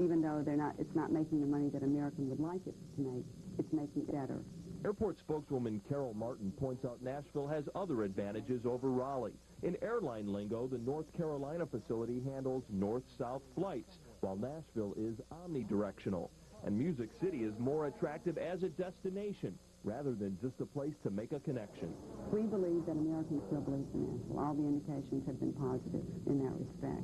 Even though it's not making the money that American would like it to make, it's making it better. Airport spokeswoman Carol Martin points out Nashville has other advantages over Raleigh. In airline lingo, the North Carolina facility handles north-south flights, while Nashville is omnidirectional. And Music City is more attractive as a destination, rather than just a place to make a connection. We believe that Americans still believe in Nashville. All the indications have been positive in that respect.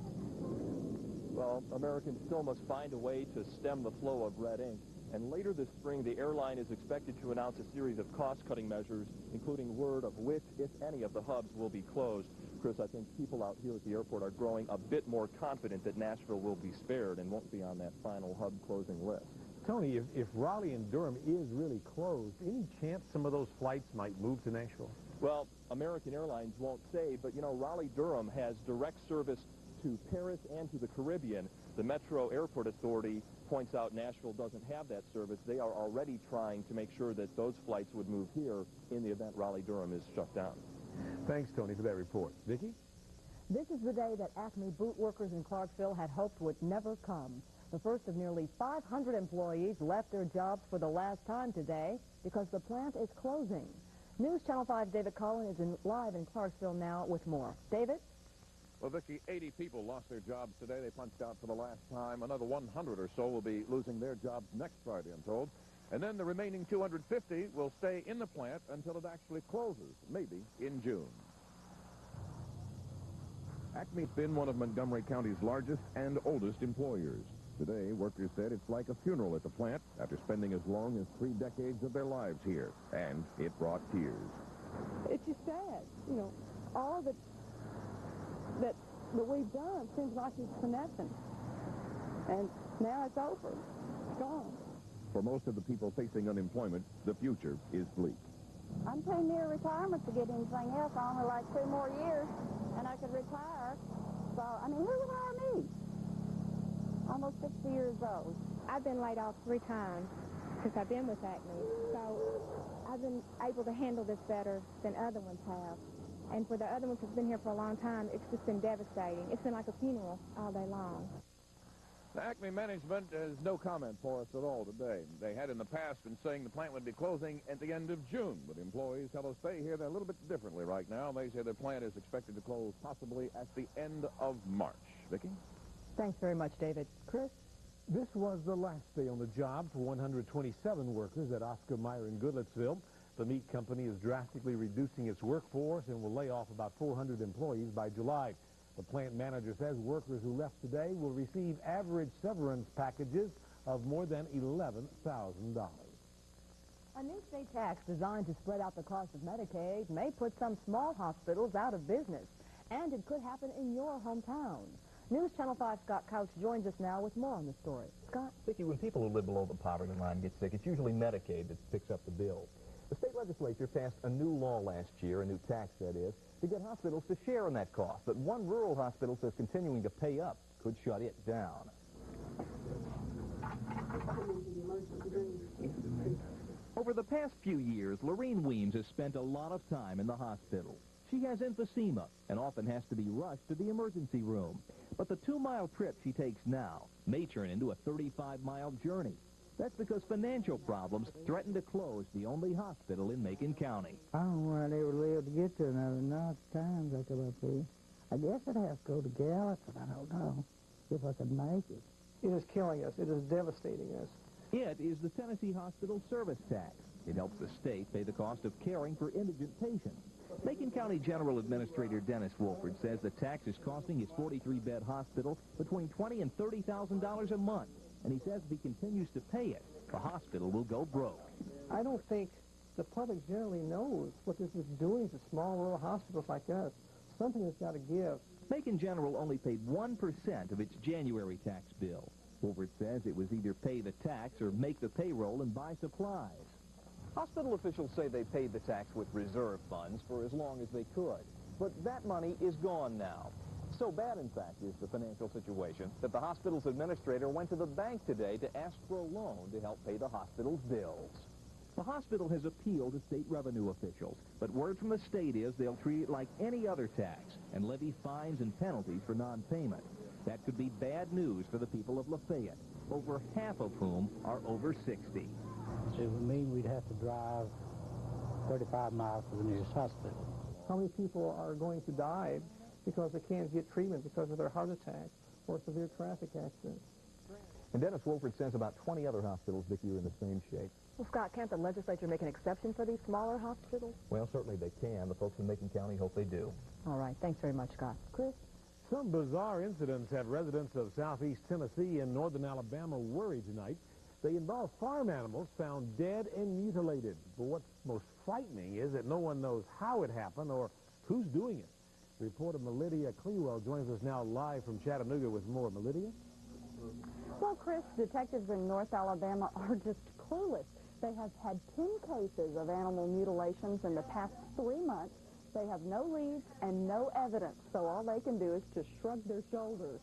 Well, Americans still must find a way to stem the flow of red ink. And later this spring, the airline is expected to announce a series of cost-cutting measures, including word of which, if any, of the hubs will be closed. Chris, I think people out here at the airport are growing a bit more confident that Nashville will be spared and won't be on that final hub closing list. Tony, if Raleigh and Durham is really closed, any chance some of those flights might move to Nashville? Well, American Airlines won't say, but, you know, Raleigh-Durham has direct service to Paris and to the Caribbean. The Metro Airport Authority points out Nashville doesn't have that service. They are already trying to make sure that those flights would move here in the event Raleigh-Durham is shut down. Thanks, Tony, for that report. Vicki? This is the day that Acme boot workers in Clarksville had hoped would never come. The first of nearly 500 employees left their jobs for the last time today because the plant is closing. News Channel 5's David Cullen is live in Clarksville now with more. David? Well, Vicki, 80 people lost their jobs today. They punched out for the last time. Another 100 or so will be losing their jobs next Friday, I'm told. And then the remaining 250 will stay in the plant until it actually closes, maybe in June. Acme's been one of Montgomery County's largest and oldest employers. Today, workers said it's like a funeral at the plant after spending as long as 3 decades of their lives here. And it brought tears. It's just sad. You know, all that we've done seems like it's for nothing. And now it's over. It's gone. For most of the people facing unemployment, the future is bleak. I'm too near retirement to get anything else. Only like 2 more years, and I could retire. So, I mean, who would hire me? Almost 60 years old. I've been laid off 3 times since I've been with Acme. So I've been able to handle this better than other ones have. And for the other ones who've been here for a long time, it's just been devastating. It's been like a funeral all day long. The Acme management has no comment for us at all today. They had in the past been saying the plant would be closing at the end of June, but employees tell us they hear that a little bit differently right now. They say the plant is expected to close possibly at the end of March. Vicki? Thanks very much, David. Chris? This was the last day on the job for 127 workers at Oscar Mayer in Goodlettsville. The meat company is drastically reducing its workforce and will lay off about 400 employees by July. The plant manager says workers who left today will receive average severance packages of more than $11,000. A new state tax designed to spread out the cost of Medicaid may put some small hospitals out of business, and it could happen in your hometown. News Channel 5's Scott Couch joins us now with more on the story. Scott? Vicki, when people who live below the poverty line get sick, it's usually Medicaid that picks up the bill. The state legislature passed a new law last year, a new tax that is, to get hospitals to share in that cost. But one rural hospital says continuing to pay up could shut it down. Over the past few years, Lorene Weems has spent a lot of time in the hospital. She has emphysema and often has to be rushed to the emergency room. But the 2-mile trip she takes now may turn into a 35-mile journey. That's because financial problems threaten to close the only hospital in Macon County. I don't know where I'd ever live to get to another. Now it's times I come up here. I guess I'd have to go to Gallatin. I don't know if I could make it. It is killing us. It is devastating us. It is the Tennessee Hospital Service Tax. It helps the state pay the cost of caring for indigent patients. Macon County General Administrator Dennis Wolford says the tax is costing his 43-bed hospital between $20,000 and $30,000 a month. And he says if he continues to pay it, the hospital will go broke. I don't think the public generally knows what this is doing to small rural hospitals like us. Something has got to give. Macon General only paid 1% of its January tax bill. Wolford says it was either pay the tax or make the payroll and buy supplies. Hospital officials say they paid the tax with reserve funds for as long as they could. But that money is gone now. So bad, in fact, is the financial situation that the hospital's administrator went to the bank today to ask for a loan to help pay the hospital's bills. The hospital has appealed to state revenue officials, but word from the state is they'll treat it like any other tax and levy fines and penalties for non-payment. That could be bad news for the people of Lafayette. over half of whom are over 60. It would mean we'd have to drive 35 miles to the nearest hospital. How many people are going to die because they can't get treatment because of their heart attack or severe traffic accidents? And Dennis Wolford says about 20 other hospitals, Vicki, are in the same shape. Well, Scott, can't the legislature make an exception for these smaller hospitals? Well, certainly they can. The folks in Macon County hope they do. All right. Thanks very much, Scott. Chris? Some bizarre incidents have residents of southeast Tennessee and northern Alabama worried tonight. They involve farm animals found dead and mutilated. But what's most frightening is that no one knows how it happened or who's doing it. Reporter Melidia Clewell joins us now live from Chattanooga with more. Melidia? Well, Chris, detectives in North Alabama are just clueless. They have had 10 cases of animal mutilations in the past 3 months. They have no leads and no evidence, so all they can do is just shrug their shoulders.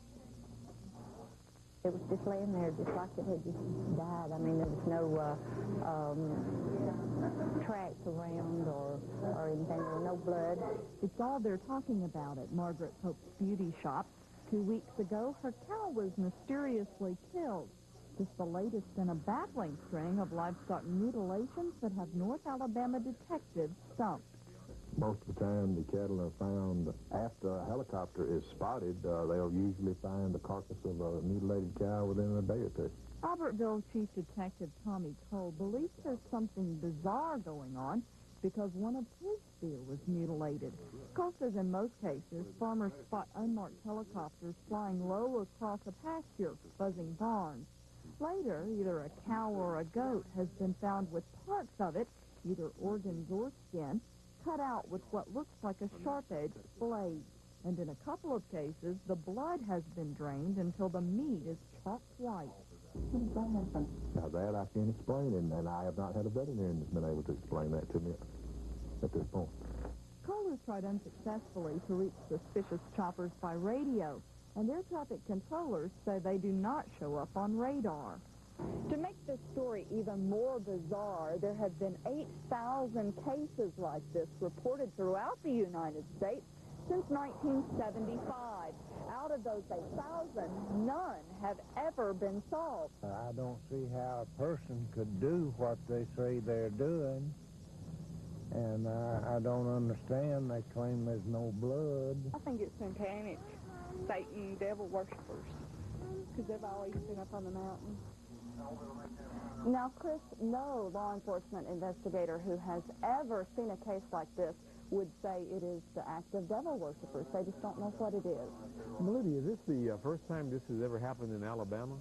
It was just laying there just like it had just died. I mean, there was no tracks around or anything. There was no blood. It's all they're talking about at Margaret Pope's beauty shop. 2 weeks ago, her cow was mysteriously killed. Just the latest in a baffling string of livestock mutilations that have North Alabama detectives stumped. Most of the time, the cattle are found after a helicopter is spotted. They'll usually find the carcass of a mutilated cow within a day or two. Albertville Chief Detective Tommy Cole believes there's something bizarre going on because one of his deer was mutilated. Cole says in most cases, farmers spot unmarked helicopters flying low across a pasture, buzzing barns. Later, either a cow or a goat has been found with parts of it, either organs or skin, cut out with what looks like a sharp-edged blade. And in a couple of cases, the blood has been drained until the meat is chalk white. How does that happen? Now that I can't explain, and I have not had a veterinarian that's been able to explain that to me at this point. Cole has tried unsuccessfully to reach suspicious choppers by radio, and air traffic controllers say they do not show up on radar. To make this story even more bizarre, there have been 8,000 cases like this reported throughout the United States since 1975. Out of those 8,000, none have ever been solved. I don't see how a person could do what they say they're doing. And I don't understand. They claim there's no blood. I think it's satanic, Satan, devil worshippers, because they've always been up on the mountain. Now, Chris, no law enforcement investigator who has ever seen a case like this would say it is the act of devil worshippers. They just don't know what it is. Melidia, is this the first time this has ever happened in Alabama?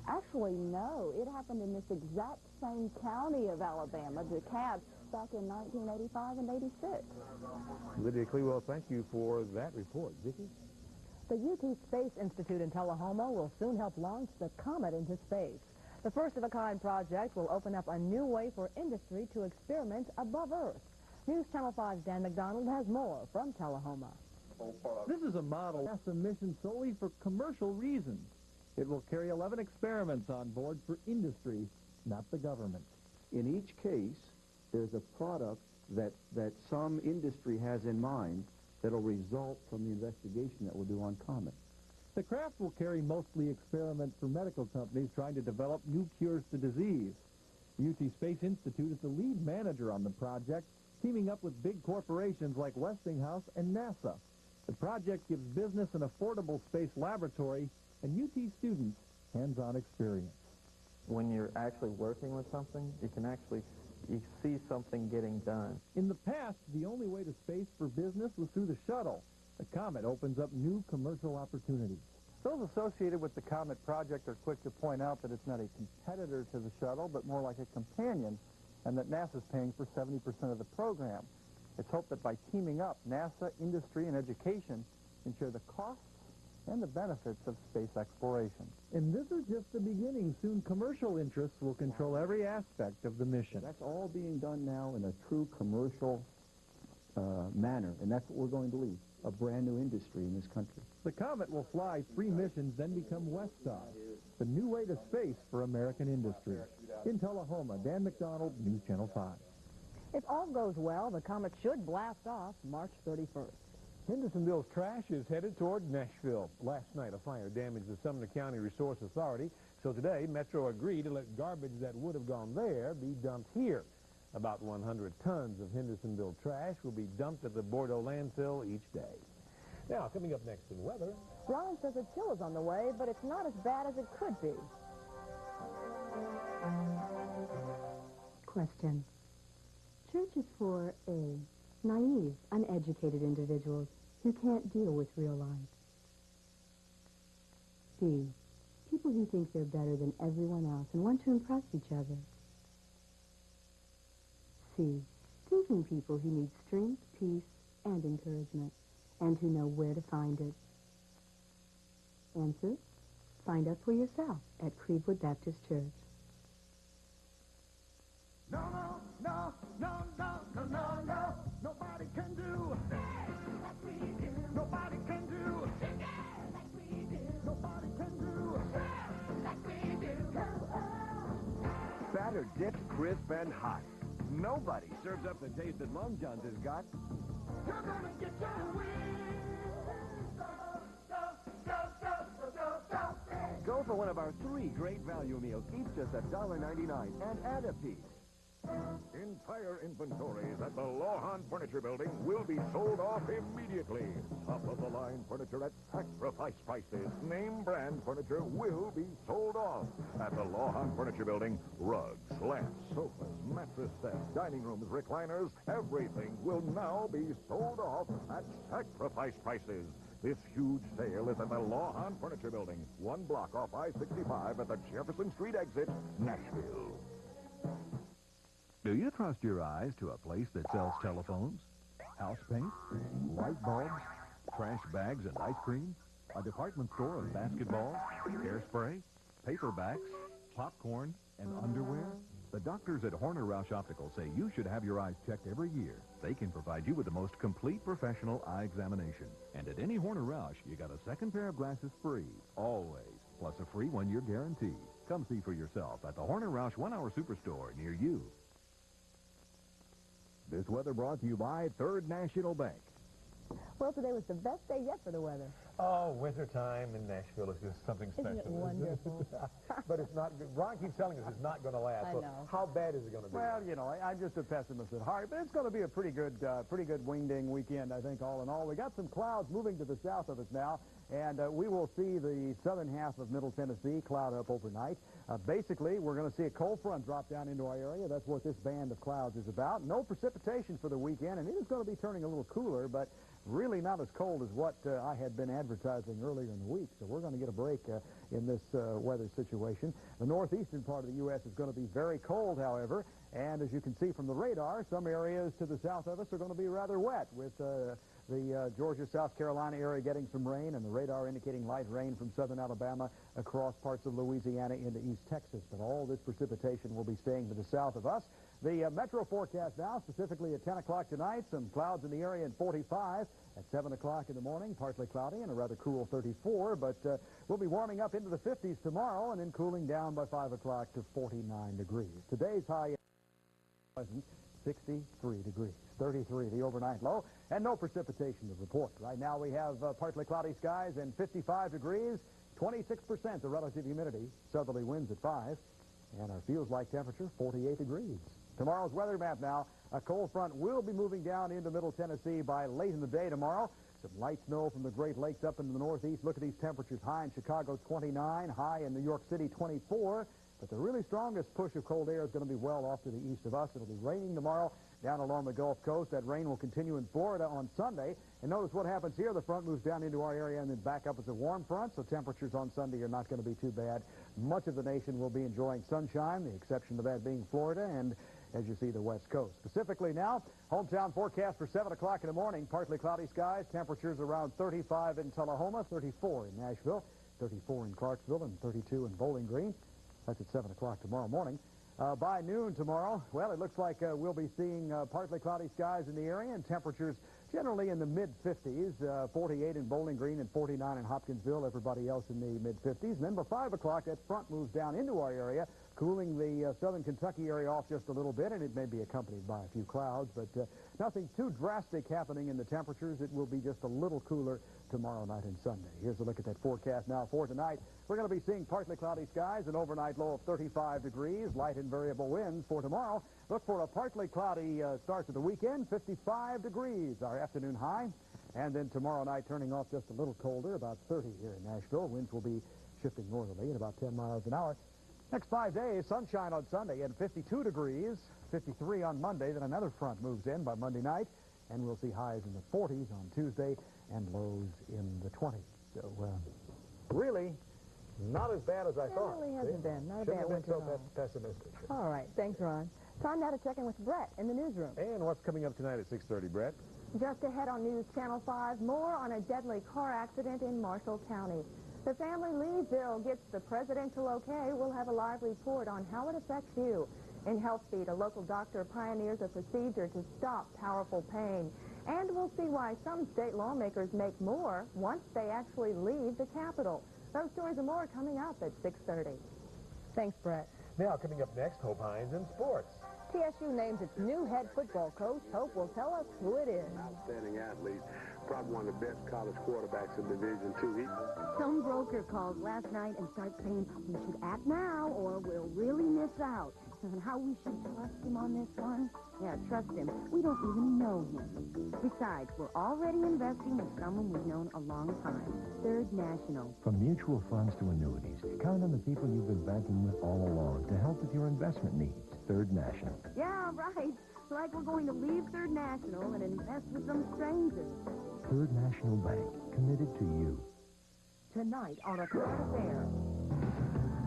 Actually, no. It happened in this exact same county of Alabama, DeKalb, back in 1985 and 86. Lydia Clewell, thank you for that report. Vicki? The UT Space Institute in Tullahoma will soon help launch the Comet into space. The first-of-a-kind project will open up a new way for industry to experiment above Earth. News Channel 5's Dan McDonald has more from Tullahoma. This is a model NASA mission solely for commercial reasons. It will carry 11 experiments on board for industry, not the government. In each case, there's a product that some industry has in mind that'll result from the investigation that we'll do on Comet. The craft will carry mostly experiments for medical companies trying to develop new cures to disease. The UT Space Institute is the lead manager on the project, teaming up with big corporations like Westinghouse and NASA. The project gives business an affordable space laboratory and UT students hands-on experience. When you're actually working with something, you see something getting done. In the past, the only way to space for business was through the shuttle. The Comet opens up new commercial opportunities. Those associated with the Comet project are quick to point out that it's not a competitor to the shuttle, but more like a companion, and that NASA's paying for 70% of the program. It's hoped that by teaming up, NASA, industry, and education can share the costs and the benefits of space exploration. And this is just the beginning. Soon commercial interests will control every aspect of the mission. That's all being done now in a true commercial manner, and that's what we're going to lead, a brand new industry in this country. The Comet will fly 3 missions, then become WestStar, the new way to space for American industry. In Tullahoma, Dan McDonald, News Channel 5. If all goes well, the Comet should blast off March 31st. Hendersonville's trash is headed toward Nashville. Last night, a fire damaged the Sumner County Resource Authority, so today Metro agreed to let garbage that would have gone there be dumped here. About 100 tons of Hendersonville trash will be dumped at the Bordeaux landfill each day. Now, coming up next in weather. Ron says a chill is on the way, but it's not as bad as it could be. Question. Church is for A, naive, uneducated individuals who can't deal with real life. B, people who think they're better than everyone else and want to impress each other. C, thinking people who need strength, peace, and encouragement, and who know where to find it. Answer, find out for yourself at Creedwood Baptist Church. No, no, no, no, no, no, no, no. Nobody can do like we do. Nobody can do like we do. Nobody can do like we do. Batter dipped, crisp, and hot. Nobody serves up the taste that Long John's has got. You're gonna get your wings. Go for one of our 3 great value meals, each just $1.99, and add a piece. Entire inventories at the Lawhon Furniture Building will be sold off immediately. Top-of-the-line furniture at sacrifice prices. Name brand furniture will be sold off. At the Lawhon Furniture Building, rugs, lamps, sofas, mattress sets, dining rooms, recliners, everything will now be sold off at sacrifice prices. This huge sale is at the Lawhon Furniture Building, 1 block off I-65 at the Jefferson Street exit, Nashville. Do you trust your eyes to a place that sells telephones, house paint, light bulbs, trash bags and ice cream, a department store of basketballs, hairspray, paperbacks, popcorn, and underwear? The doctors at Horner Roush Optical say you should have your eyes checked every year. They can provide you with the most complete professional eye examination. And at any Horner Roush, you got a second pair of glasses free, always, plus a free 1-year guarantee. Come see for yourself at the Horner Roush 1-Hour Superstore near you. This weather brought to you by Third National Bank. Well, today was the best day yet for the weather. Oh, winter time in Nashville is just something special. Isn't it wonderful? But it's not, Ron keeps telling us it's not going to last. I So know. how bad is it going to be? Well, you know, I'm just a pessimist at heart, but it's going to be a pretty good wingding weekend, I think, all in all. We got some clouds moving to the south of us now, and we will see the southern half of Middle Tennessee cloud up overnight. Basically, we're going to see a cold front drop down into our area. That's what this band of clouds is about. No precipitation for the weekend, and it is going to be turning a little cooler, but really not as cold as what I had been advertising earlier in the week. So we're going to get a break in this weather situation. The northeastern part of the U.S. is going to be very cold, however, and as you can see from the radar, some areas to the south of us are going to be rather wet, with the Georgia, South Carolina area getting some rain, and the radar indicating light rain from southern Alabama across parts of Louisiana into East Texas. But all this precipitation will be staying to the south of us. The metro forecast now, specifically at 10 o'clock tonight, some clouds in the area in 45. At 7 o'clock in the morning, partly cloudy and a rather cool 34, but we'll be warming up into the 50s tomorrow and then cooling down by 5 o'clock to 49 degrees. Today's high is 63 degrees, 33 the overnight low, and no precipitation to report. Right now we have partly cloudy skies and 55 degrees, 26% the relative humidity, southerly winds at 5, and our feels-like temperature 48 degrees. Tomorrow's weather map now. A cold front will be moving down into Middle Tennessee by late in the day tomorrow. Some light snow from the Great Lakes up into the northeast. Look at these temperatures. High in Chicago, 29. High in New York City, 24. But the really strongest push of cold air is going to be well off to the east of us. It'll be raining tomorrow down along the Gulf Coast. That rain will continue in Florida on Sunday. And notice what happens here. The front moves down into our area and then back up as a warm front. So temperatures on Sunday are not going to be too bad. Much of the nation will be enjoying sunshine, the exception to that being Florida and, as you see, the West Coast. Specifically now, hometown forecast for 7 o'clock in the morning. Partly cloudy skies. Temperatures around 35 in Tullahoma, 34 in Nashville, 34 in Clarksville, and 32 in Bowling Green. That's at 7 o'clock tomorrow morning. By noon tomorrow, well, it looks like we'll be seeing partly cloudy skies in the area and temperatures generally in the mid-50s, 48 in Bowling Green and 49 in Hopkinsville, everybody else in the mid-50s. And then by 5 o'clock, that front moves down into our area, cooling the southern Kentucky area off just a little bit, and it may be accompanied by a few clouds, but nothing too drastic happening in the temperatures. It will be just a little cooler tomorrow night and Sunday. Here's a look at that forecast now for tonight. We're going to be seeing partly cloudy skies, an overnight low of 35 degrees, light and variable winds for tomorrow. Look for a partly cloudy start to the weekend, 55 degrees, our afternoon high. And then tomorrow night turning off just a little colder, about 30 here in Nashville. Winds will be shifting northerly at about 10 miles an hour. Next 5 days, sunshine on Sunday and 52 degrees, 53 on Monday. Then another front moves in by Monday night, and we'll see highs in the 40s on Tuesday and lows in the 20s. So, really, not as bad as I thought. It really hasn't been. Not a Shouldn't bad have been winter so at all. pessimistic. All right. Thanks, Ron. Time now to check in with Brett in the newsroom. And what's coming up tonight at 6:30, Brett? Just ahead on News Channel 5, more on a deadly car accident in Marshall County. The family leave bill gets the presidential okay. We'll have a live report on how it affects you. In Health Feed, a local doctor pioneers a procedure to stop powerful pain. And we'll see why some state lawmakers make more once they actually leave the Capitol. Those stories and more coming up at 6:30. Thanks, Brett. Now, coming up next, Hope Hines in sports. TSU names its new head football coach. Hope will tell us who it is. Outstanding athlete, probably one of the best college quarterbacks in Division II. Some broker calls last night and starts saying we should act now or we'll really miss out. And how we should trust him on this one? Yeah, trust him. We don't even know him. Besides, we're already investing with someone we've known a long time. Third National. From mutual funds to annuities, count on the people you've been banking with all along to help with your investment needs. Third National. Yeah, right. Like we're going to leave Third National and invest with some strangers. Third National Bank, committed to you. Tonight on A Current Affair.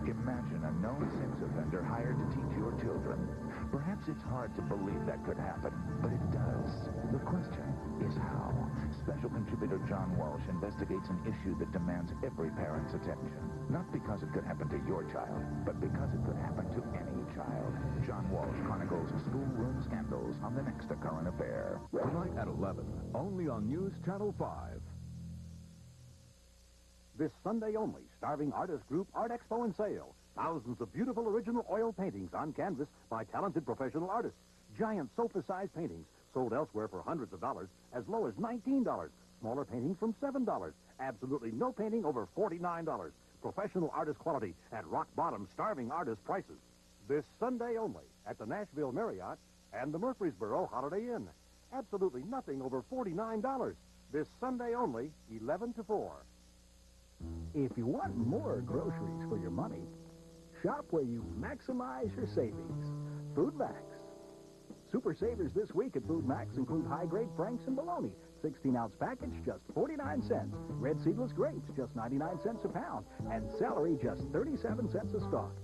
Imagine a known sex offender hired to teach your children. Perhaps it's hard to believe that could happen, but it does. The question is how. Special contributor John Walsh investigates an issue that demands every parent's attention. Not because it could happen to your child, but because it could happen to any child. John Walsh chronicles schoolroom scandals on the next A Current Affair. Tonight at 11, only on News Channel 5. This Sunday only, starving artist group Art Expo and Sale. Thousands of beautiful original oil paintings on canvas by talented professional artists. Giant sofa-sized paintings sold elsewhere for hundreds of dollars, as low as $19. Smaller paintings from $7. Absolutely no painting over $49. Professional artist quality at rock-bottom starving artist prices. This Sunday only at the Nashville Marriott and the Murfreesboro Holiday Inn. Absolutely nothing over $49. This Sunday only, 11 to 4. If you want more groceries for your money, shop where you maximize your savings. Food Max. Super savers this week at Food Max include high-grade Franks and bologna, 16-ounce package, just 49 cents. Red seedless grapes, just 99 cents a pound. And celery, just 37 cents a stalk.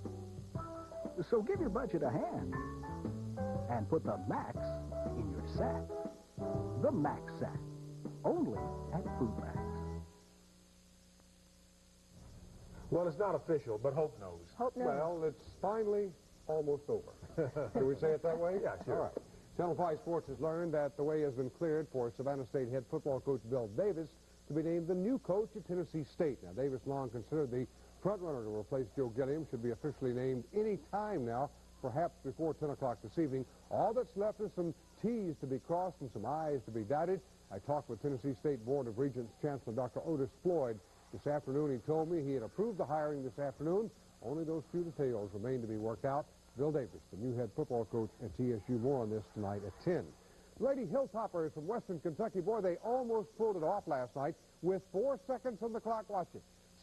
So give your budget a hand and put the Max in your sack. The Max Sack. Only at Food Max. Well, it's not official, but Hope knows. Hope knows. Well, it's finally almost over. Can we say it that way? Yeah, sure. All right. Channel 5 Sports has learned that the way has been cleared for Savannah State head football coach Bill Davis to be named the new coach at Tennessee State. Now, Davis, long considered the front-runner to replace Joe Gilliam, should be officially named any time now, perhaps before 10 o'clock this evening. All that's left is some T's to be crossed and some I's to be dotted. I talked with Tennessee State Board of Regents Chancellor Dr. Otis Floyd this afternoon. He told me he had approved the hiring this afternoon. Only those few details remain to be worked out. Bill Davis, the new head football coach at TSU. More on this tonight at 10. Lady Hilltoppers from Western Kentucky, boy, they almost pulled it off last night with 4 seconds on the clock. Watch it.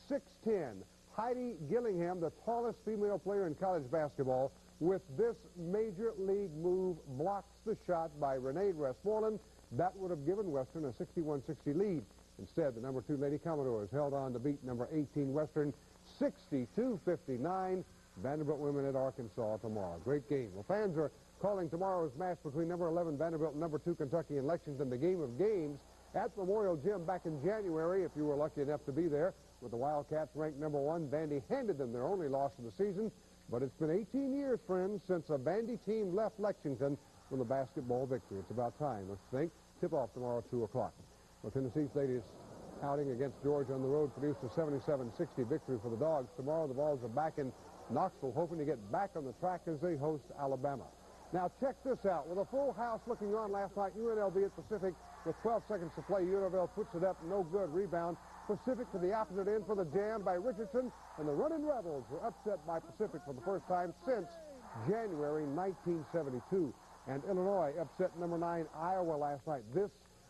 6'10". Heidi Gillingham, the tallest female player in college basketball, with this major league move, blocks the shot by Renee Westmoreland. That would have given Western a 61-60 lead. Instead, the number 2 Lady Commodores held on to beat number 18 Western 62-59. Vanderbilt women at Arkansas tomorrow. Great game. Well, fans are calling tomorrow's match between number 11 Vanderbilt and number 2 Kentucky in Lexington the game of games at Memorial Gym back in January, if you were lucky enough to be there. With the Wildcats ranked number 1, Vandy handed them their only loss of the season. But it's been 18 years, friends, since a Vandy team left Lexington with a basketball victory. It's about time, let's think. Tip-off tomorrow at 2 o'clock. Well, Tennessee State is outing against Georgia on the road produced a 77-60 victory for the Dogs. Tomorrow the Vols are back in Knoxville, hoping to get back on the track as they host Alabama. Now check this out. With a full house looking on last night, UNLV at Pacific with 12 seconds to play. UNLV puts it up, no good. Rebound. Pacific to the opposite end for the jam by Richardson, and the Running Rebels were upset by Pacific for the first time since January 1972. And Illinois upset number 9 Iowa last night. This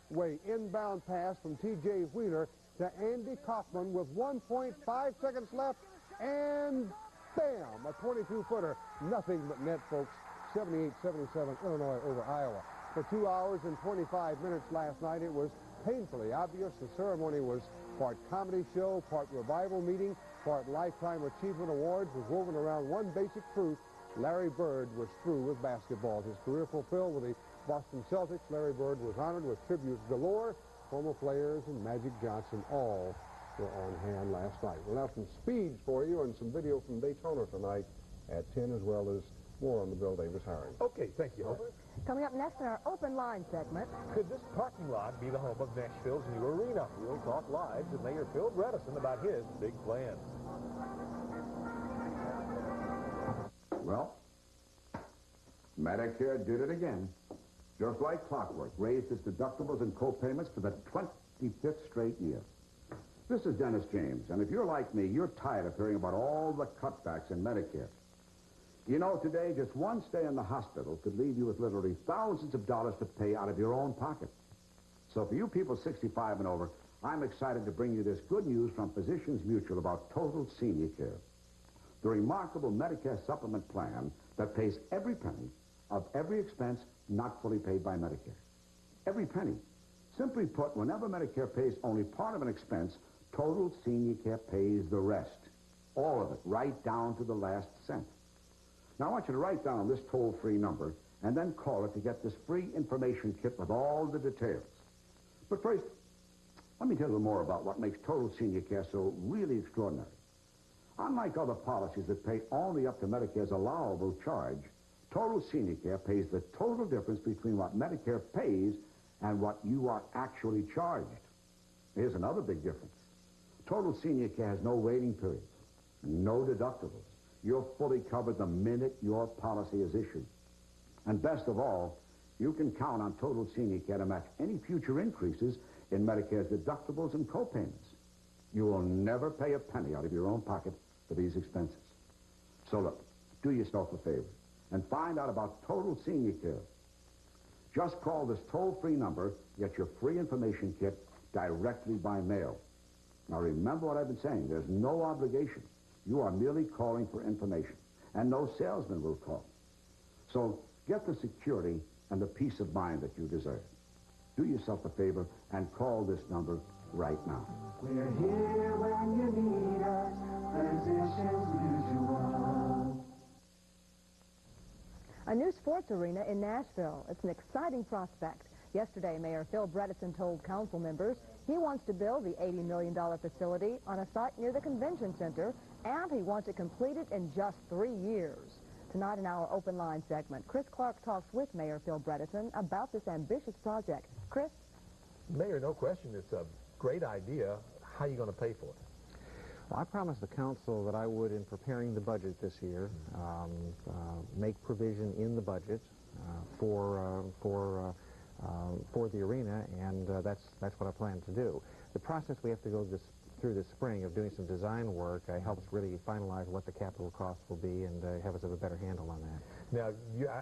way, inbound pass from T.J. Wheeler to Andy Kaufman with 1.5 seconds left, and bam, a 22-footer. Nothing but net, folks. 78-77 Illinois over Iowa. For 2 hours and 25 minutes last night, it was painfully obvious. The ceremony was part comedy show, part revival meeting, part Lifetime Achievement Awards, was woven around one basic truth. Larry Bird was through with basketball. His career fulfilled with the Boston Celtics. Larry Bird was honored with tributes galore. Former players and Magic Johnson all were on hand last night. We'll have some speeds for you and some video from Daytona tonight at 10, as well as more on the Bill Davis hiring. Okay, thank you, Homer. Coming up next in our open line segment. Could this parking lot be the home of Nashville's new arena? We'll talk live to Mayor Phil Bredesen about his big plans. Well, Medicare did it again. Just like clockwork, raised its deductibles and co-payments for the 25th straight year. This is Dennis James, and if you're like me, you're tired of hearing about all the cutbacks in Medicare. You know, today, just one stay in the hospital could leave you with literally thousands of dollars to pay out of your own pocket. So for you people 65 and over, I'm excited to bring you this good news from Physicians Mutual about total senior care. The remarkable Medicare supplement plan that pays every penny of every expense not fully paid by Medicare. Every penny. Simply put, whenever Medicare pays only part of an expense, total senior care pays the rest. All of it, right down to the last cent. Now, I want you to write down this toll-free number and then call it to get this free information kit with all the details. But first, let me tell you more about what makes total senior care so really extraordinary. Unlike other policies that pay only up to Medicare's allowable charge, total senior care pays the total difference between what Medicare pays and what you are actually charged. Here's another big difference. Total senior care has no waiting periods, no deductibles. You're fully covered the minute your policy is issued. And best of all, you can count on Total Senior Care to match any future increases in Medicare's deductibles and co-payments. You will never pay a penny out of your own pocket for these expenses. So look, do yourself a favor and find out about Total Senior Care. Just call this toll-free number, get your free information kit directly by mail. Now remember what I've been saying. There's no obligation. You are merely calling for information, and no salesman will call. So get the security and the peace of mind that you deserve. Do yourself a favor and call this number right now. We're here when you need us, Physicians Mutual. A new sports arena in Nashville. It's an exciting prospect. Yesterday, Mayor Phil Bredesen told council members he wants to build the $80 million facility on a site near the convention center, and he wants it completed in just 3 years. Tonight in our open line segment, Chris Clark talks with Mayor Phil Bredesen about this ambitious project. Chris? Mayor, no question, it's a great idea. How are you going to pay for it? Well, I promised the council that I would, in preparing the budget this year, make provision in the budget for the arena, and that's what I plan to do. The process we have to go through this spring of doing some design work helps really finalize what the capital costs will be and have us have a better handle on that. Now,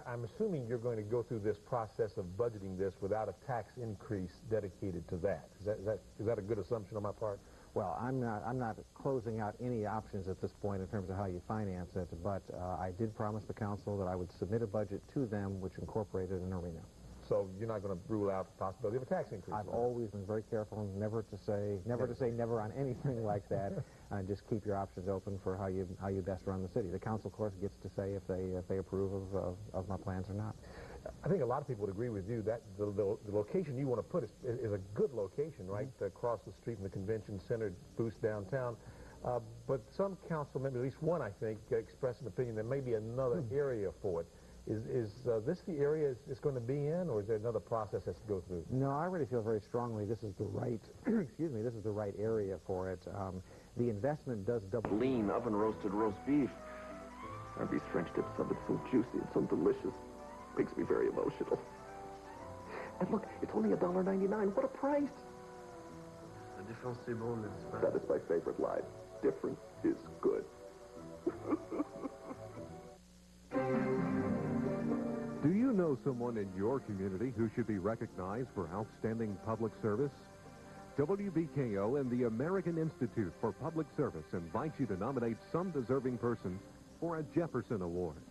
I'm assuming you're going to go through this process of budgeting this without a tax increase dedicated to that. Is that a good assumption on my part? Well, I'm not closing out any options at this point in terms of how you finance it, but I did promise the council that I would submit a budget to them which incorporated an arena. So you're not going to rule out the possibility of a tax increase? I've always been very careful never to say never on anything like that. Just keep your options open for how you best run the city. The council, of course, gets to say if they approve of my plans or not. I think a lot of people would agree with you that the location you want to put is a good location, right? Across the street from the convention center, boost downtown. But some council members, at least one, I think, expressed an opinion there may be another area for it. Is this the area it's going to be in, or is there another process has to go through? No, I really feel very strongly this is the right, excuse me, this is the right area for it. The investment does double. Lean, oven-roasted roast beef. These French dips have it so juicy and so delicious. Makes me very emotional. And look, it's only $1.99. What a price! That is my favorite line. Different is good. Do you know someone in your community who should be recognized for outstanding public service? WBKO and the American Institute for Public Service invite you to nominate some deserving person for a Jefferson Award.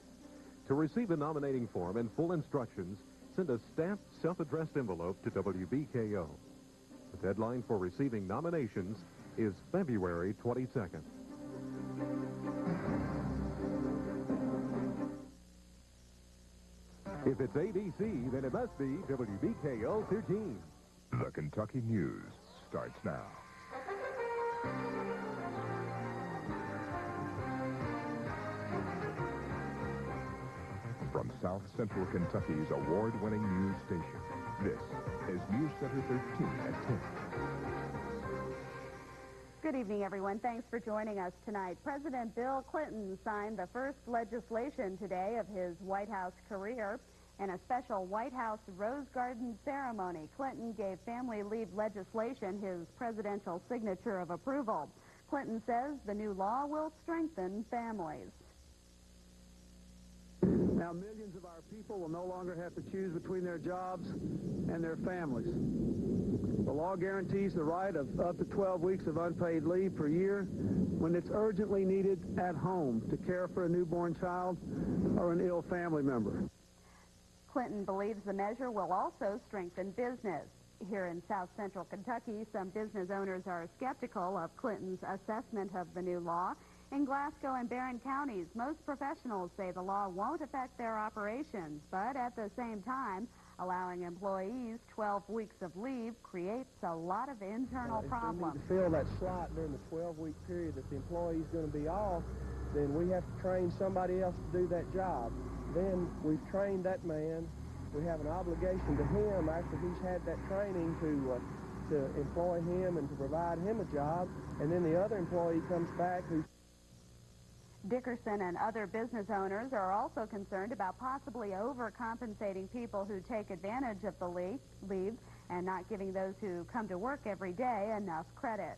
To receive a nominating form and full instructions, send a stamped, self-addressed envelope to WBKO. The deadline for receiving nominations is February 22nd. If it's ABC, then it must be WBKO 13. The Kentucky News starts now. From South Central Kentucky's award-winning news station, this is News Center 13 at 10. Good evening, everyone. Thanks for joining us tonight. President Bill Clinton signed the first legislation today of his White House career. In a special White House Rose Garden ceremony, Clinton gave family leave legislation his presidential signature of approval. Clinton says the new law will strengthen families. Now, millions of our people will no longer have to choose between their jobs and their families. The law guarantees the right of up to 12 weeks of unpaid leave per year when it's urgently needed at home to care for a newborn child or an ill family member. Clinton believes the measure will also strengthen business. Here in South Central Kentucky, some business owners are skeptical of Clinton's assessment of the new law. In Glasgow and Barron counties, most professionals say the law won't affect their operations, but at the same time, allowing employees 12 weeks of leave creates a lot of internal problems. If they need to fill that slot during the 12-week period that the employee's going to be off, then we have to train somebody else to do that job. Then we've trained that man. We have an obligation to him after he's had that training to employ him and to provide him a job. And then the other employee comes back who's... Dickerson and other business owners are also concerned about possibly overcompensating people who take advantage of the leave and not giving those who come to work every day enough credit.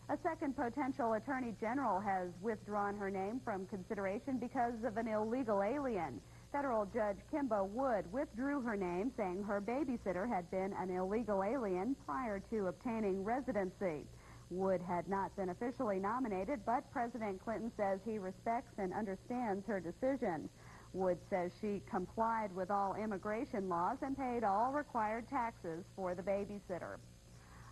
A second potential attorney general has withdrawn her name from consideration because of an illegal alien. Federal Judge Kimba Wood withdrew her name, saying her babysitter had been an illegal alien prior to obtaining residency. Wood had not been officially nominated, but President Clinton says he respects and understands her decision. Wood says she complied with all immigration laws and paid all required taxes for the babysitter.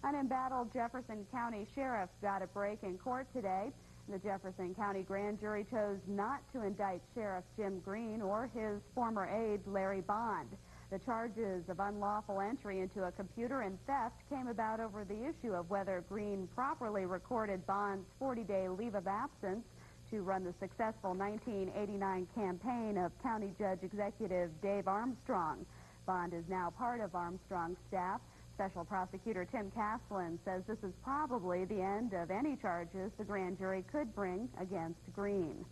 An embattled Jefferson County sheriff got a break in court today. The Jefferson County grand jury chose not to indict Sheriff Jim Green or his former aide, Larry Bond. The charges of unlawful entry into a computer and theft came about over the issue of whether Green properly recorded Bond's 40-day leave of absence to run the successful 1989 campaign of County Judge Executive Dave Armstrong. Bond is now part of Armstrong's staff. Special Prosecutor Tim Caslin says this is probably the end of any charges the grand jury could bring against Green.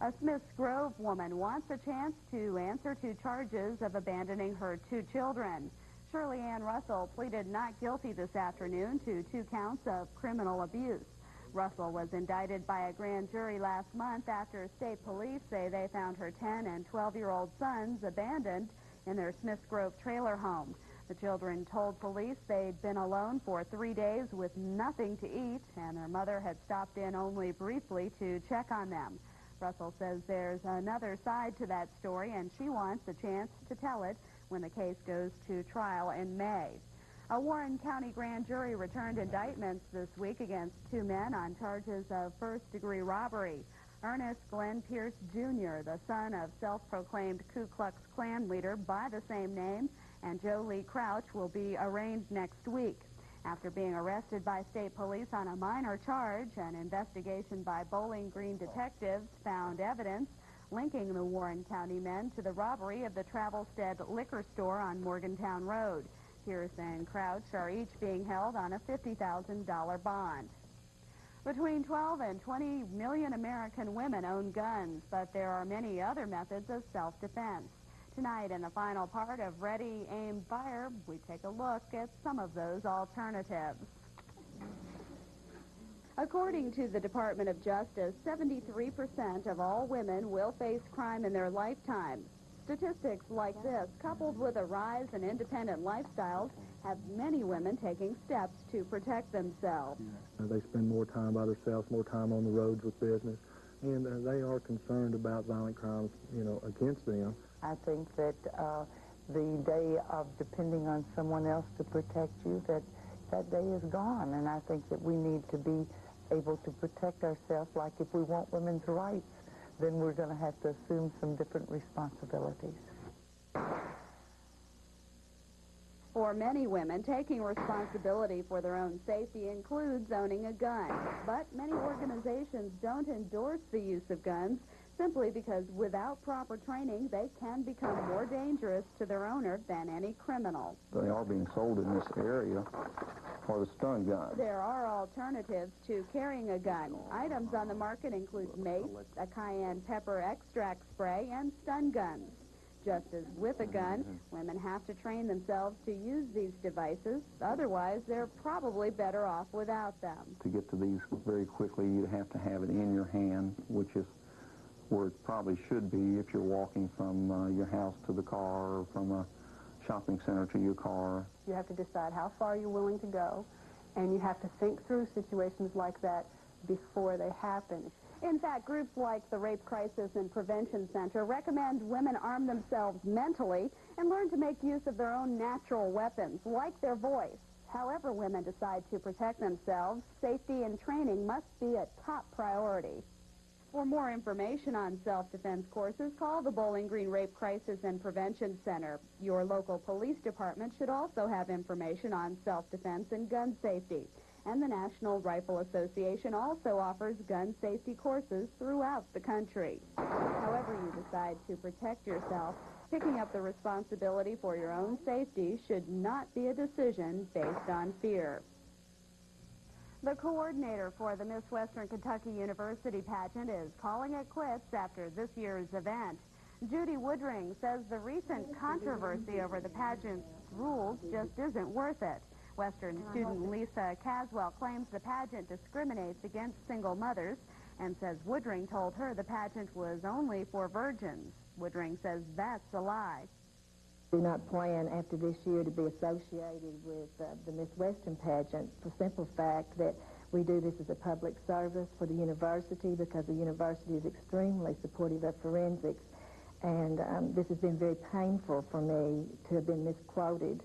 A Smiths Grove woman wants a chance to answer to charges of abandoning her 2 children. Shirley Ann Russell pleaded not guilty this afternoon to 2 counts of criminal abuse. Russell was indicted by a grand jury last month after state police say they found her 10 and 12-year-old sons abandoned in their Smiths Grove trailer home. The children told police they'd been alone for 3 days with nothing to eat, and their mother had stopped in only briefly to check on them. Russell says there's another side to that story, and she wants a chance to tell it when the case goes to trial in May. A Warren County grand jury returned indictments this week against 2 men on charges of first-degree robbery. Ernest Glenn Pierce, Jr., the son of self-proclaimed Ku Klux Klan leader by the same name, and Joe Lee Crouch will be arraigned next week. After being arrested by state police on a minor charge, an investigation by Bowling Green detectives found evidence linking the Warren County men to the robbery of the Travelstead liquor store on Morgantown Road. Pierce and Crouch are each being held on a $50,000 bond. Between 12 and 20 million American women own guns, but there are many other methods of self-defense. Tonight, in the final part of Ready, Aim, Fire, we take a look at some of those alternatives. According to the Department of Justice, 73% of all women will face crime in their lifetime. Statistics like this, coupled with a rise in independent lifestyles, have many women taking steps to protect themselves. They spend more time by themselves, more time on the roads with business, and they are concerned about violent crimes, against them. I think that the day of depending on someone else to protect you, that day is gone, and I think that we need to be able to protect ourselves. Like if we want women's rights, then we're going to have to assume some different responsibilities. For many women, taking responsibility for their own safety includes owning a gun. But many organizations don't endorse the use of guns simply because without proper training, they can become more dangerous to their owner than any criminal. They are being sold in this area for the stun gun. There are alternatives to carrying a gun. Items on the market include mace, a cayenne pepper extract spray, and stun guns. Just as with a gun, women have to train themselves to use these devices. Otherwise, they're probably better off without them. To get to these very quickly, you have to have it in your hand, which is where it probably should be if you're walking from your house to the car or from a shopping center to your car. You have to decide how far you're willing to go, and you have to think through situations like that before they happen. In fact, groups like the Rape Crisis and Prevention Center recommend women arm themselves mentally and learn to make use of their own natural weapons, like their voice. However women decide to protect themselves, safety and training must be a top priority. For more information on self-defense courses, call the Bowling Green Rape Crisis and Prevention Center. Your local police department should also have information on self-defense and gun safety. And the National Rifle Association also offers gun safety courses throughout the country. However you decide to protect yourself, picking up the responsibility for your own safety should not be a decision based on fear. The coordinator for the Miss Western Kentucky University pageant is calling it quits after this year's event. Judy Woodring says the recent controversy over the pageant's rules just isn't worth it. Western student Lisa Caswell claims the pageant discriminates against single mothers and says Woodring told her the pageant was only for virgins. Woodring says that's a lie. Do not plan after this year to be associated with the Miss Western pageant for the simple fact that we do this as a public service for the university because the university is extremely supportive of forensics. And this has been very painful for me to have been misquoted.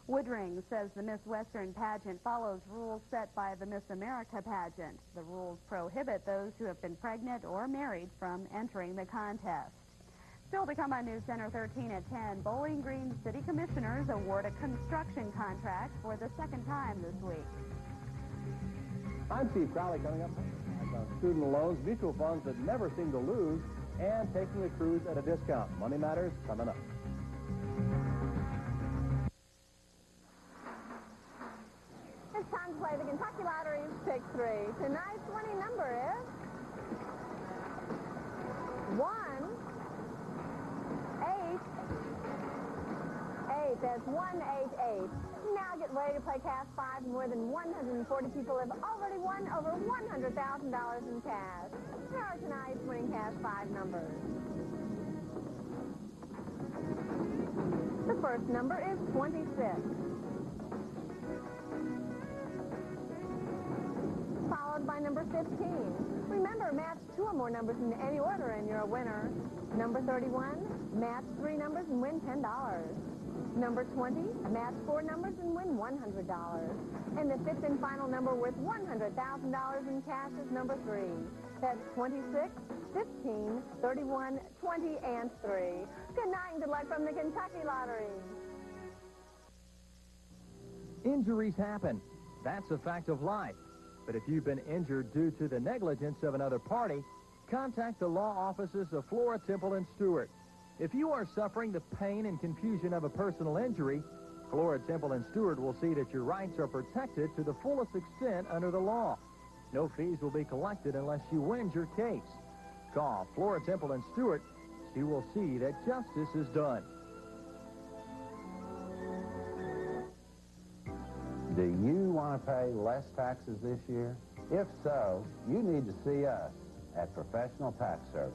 Woodring says the Miss Western pageant follows rules set by the Miss America pageant. The rules prohibit those who have been pregnant or married from entering the contest. Still to come on News Center 13 at 10, Bowling Green City Commissioners award a construction contract for the second time this week. I'm Steve Crowley coming up on student loans, mutual funds that never seem to lose, and taking the cruise at a discount. Money Matters coming up. It's time to play the Kentucky Lottery's Pick 3. Tonight's winning number is 188. That's 188. Now get ready to play Cash 5. More than 140 people have already won over $100,000 in cash. Here are tonight's winning Cash 5 numbers. The first number is 26. Followed by number 15. Remember, match 2 or more numbers in any order and you're a winner. Number 31, match 3 numbers and win $10. Number 20, match 4 numbers and win $100. And the fifth and final number worth $100,000 in cash is number 3. That's 26, 15, 31, 20, and 3. Good night and good luck from the Kentucky Lottery. Injuries happen. That's a fact of life. But if you've been injured due to the negligence of another party, contact the law offices of Flora, Temple, and Stewart. If you are suffering the pain and confusion of a personal injury, Flora, Temple, and Stewart will see that your rights are protected to the fullest extent under the law. No fees will be collected unless you win your case. Call Flora, Temple, and Stewart. You will see that justice is done. Do you want to pay less taxes this year? If so, you need to see us at Professional Tax Service.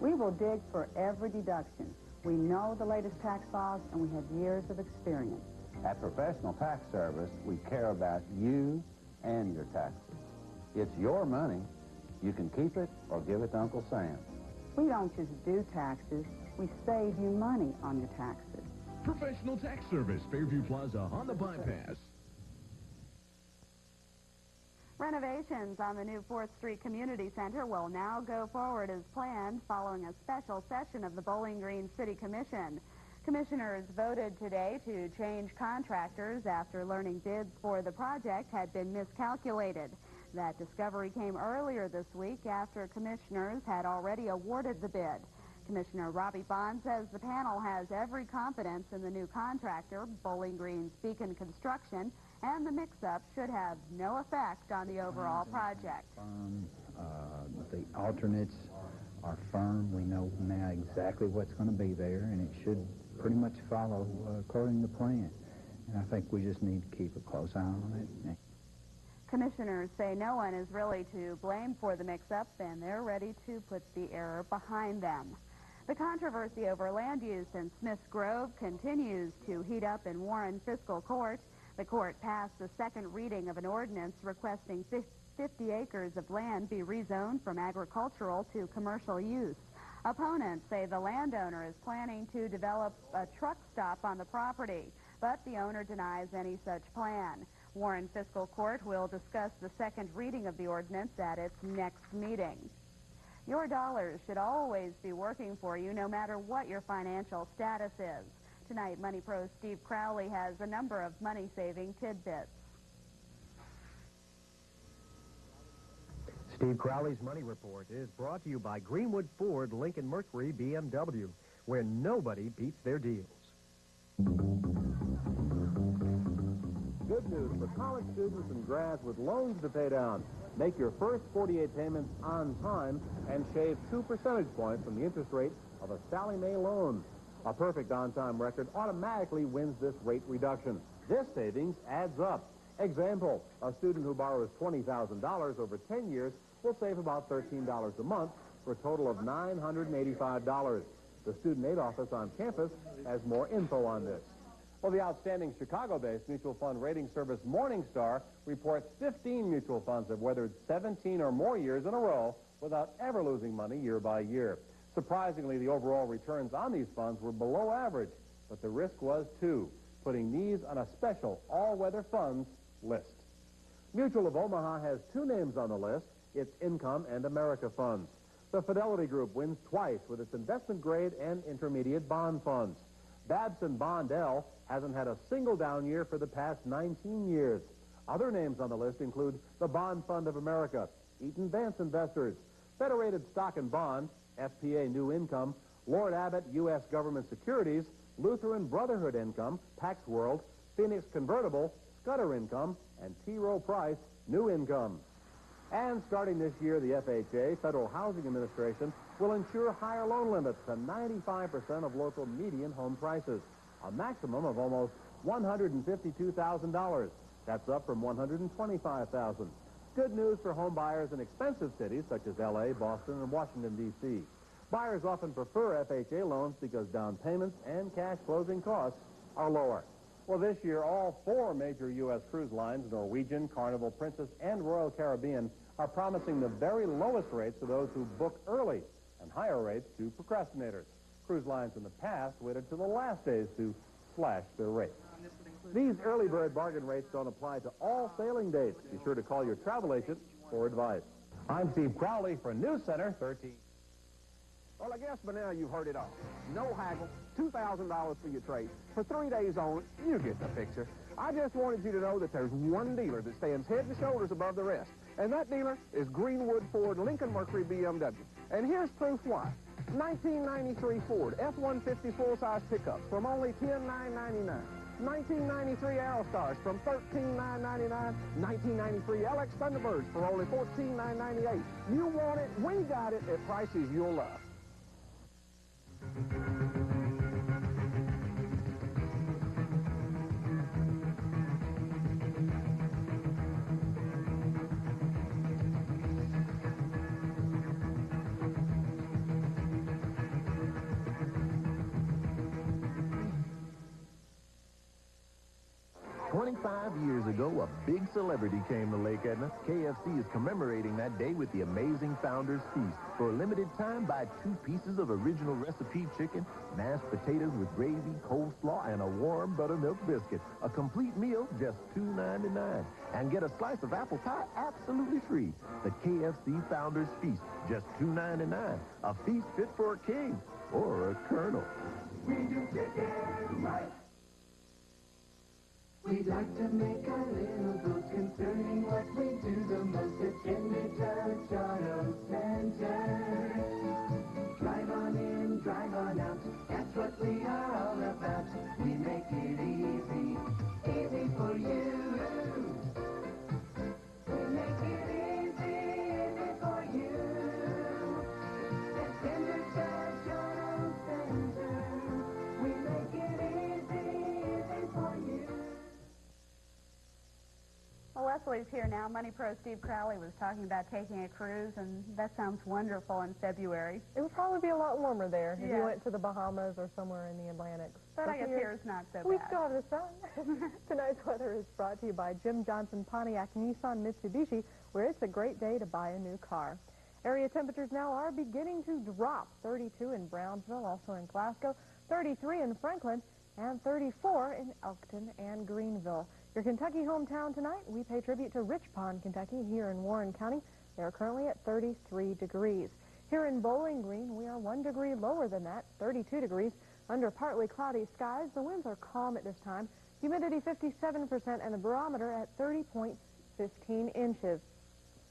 We will dig for every deduction. We know the latest tax laws, and we have years of experience. At Professional Tax Service, we care about you and your taxes. It's your money. You can keep it or give it to Uncle Sam. We don't just do taxes. We save you money on your taxes. Professional Tax Service, Fairview Plaza on the bypass. Renovations on the new 4th Street Community Center will now go forward as planned following a special session of the Bowling Green City Commission. Commissioners voted today to change contractors after learning bids for the project had been miscalculated. That discovery came earlier this week after commissioners had already awarded the bid. Commissioner Robbie Bond says the panel has every confidence in the new contractor, Bowling Green's Beacon Construction, and the mix-up should have no effect on the overall project. The alternates are firm. We know now exactly what's going to be there, and it should pretty much follow according to plan. And I think we just need to keep a close eye on it. Commissioners say no one is really to blame for the mix-up, and they're ready to put the error behind them. The controversy over land use in Smith's Grove continues to heat up in Warren Fiscal Court. The court passed the second reading of an ordinance requesting 50 acres of land be rezoned from agricultural to commercial use. Opponents say the landowner is planning to develop a truck stop on the property, but the owner denies any such plan. Warren Fiscal Court will discuss the second reading of the ordinance at its next meeting. Your dollars should always be working for you, no matter what your financial status is. Tonight, Money Pro Steve Crowley has a number of money-saving tidbits. Steve Crowley's Money Report is brought to you by Greenwood Ford, Lincoln Mercury, BMW, where nobody beats their deals. Good news for college students and grads with loans to pay down. Make your first 48 payments on time and shave 2 percentage points from the interest rate of a Sallie Mae loan. A perfect on-time record automatically wins this rate reduction. This savings adds up. Example, a student who borrows $20,000 over 10 years will save about $13 a month for a total of $985. The student aid office on campus has more info on this. Well, the outstanding Chicago-based mutual fund rating service Morningstar reports 15 mutual funds have weathered 17 or more years in a row without ever losing money year by year. Surprisingly, the overall returns on these funds were below average, but the risk was too, putting these on a special all-weather funds list. Mutual of Omaha has 2 names on the list, its Income and America funds. The Fidelity Group wins twice with its investment grade and intermediate bond funds. Babson Bond L hasn't had a single down year for the past 19 years. Other names on the list include the Bond Fund of America, Eaton Vance Investors, Federated Stock and Bond, FPA New Income, Lord Abbott U.S. Government Securities, Lutheran Brotherhood Income, Pax World, Phoenix Convertible, Scudder Income, and T. Rowe Price New Income. And starting this year, the FHA, Federal Housing Administration, will insure higher loan limits to 95% of local median home prices, a maximum of almost $152,000. That's up from $125,000. Good news for home buyers in expensive cities such as L.A., Boston, and Washington, D.C. Buyers often prefer FHA loans because down payments and cash closing costs are lower. Well, this year, all 4 major U.S. cruise lines, Norwegian, Carnival, Princess, and Royal Caribbean, are promising the very lowest rates to those who book early and higher rates to procrastinators. Cruise lines in the past waited to the last days to slash their rates. These early bird bargain rates don't apply to all sailing dates. Be sure to call your travel agent for advice. I'm Steve Crowley for News Center 13. Well, I guess by now you've heard it all. No haggle, $2,000 for your trade. For 3 days on, you get the picture. I just wanted you to know that there's one dealer that stands head and shoulders above the rest. And that dealer is Greenwood Ford Lincoln Mercury BMW. And here's proof why. 1993 Ford F-150 full-size pickups from only $10,999. 1993 Aerostars from $13,999. 1993 LX Thunderbirds for only $14,998. You want it, we got it at prices you'll love. Years ago, a big celebrity came to Lake Edna. KFC is commemorating that day with the amazing Founders Feast. For a limited time, buy 2 pieces of original recipe chicken, mashed potatoes with gravy, coleslaw, and a warm buttermilk biscuit. A complete meal, just $2.99. And get a slice of apple pie absolutely free. The KFC Founders Feast, just $2.99. A feast fit for a king or a colonel. We do chicken right. We'd like to make a little book concerning what we do the most at Church Auto Center. Drive on in, drive on out, that's what we are all about. We make it easy, easy for you. We make it easy, easy for you. At Church Auto Center, we make it easy, easy for you. Well, Leslie's here now. Money Pro Steve Crowley was talking about taking a cruise, and that sounds wonderful in February. It would probably be a lot warmer there if Yeah. you went to the Bahamas or somewhere in the Atlantic. But I guess here it's not so We bad. still have the sun. Tonight's weather is brought to you by Jim Johnson Pontiac Nissan Mitsubishi, where it's a great day to buy a new car. Area temperatures now are beginning to drop. 32 in Brownsville, also in Glasgow, 33 in Franklin, and 34 in Elkton and Greenville. Your Kentucky hometown tonight, we pay tribute to Rich Pond, Kentucky, here in Warren County. They're currently at 33 degrees. Here in Bowling Green, we are 1 degree lower than that, 32 degrees, under partly cloudy skies. The winds are calm at this time. Humidity 57% and the barometer at 30.15 inches.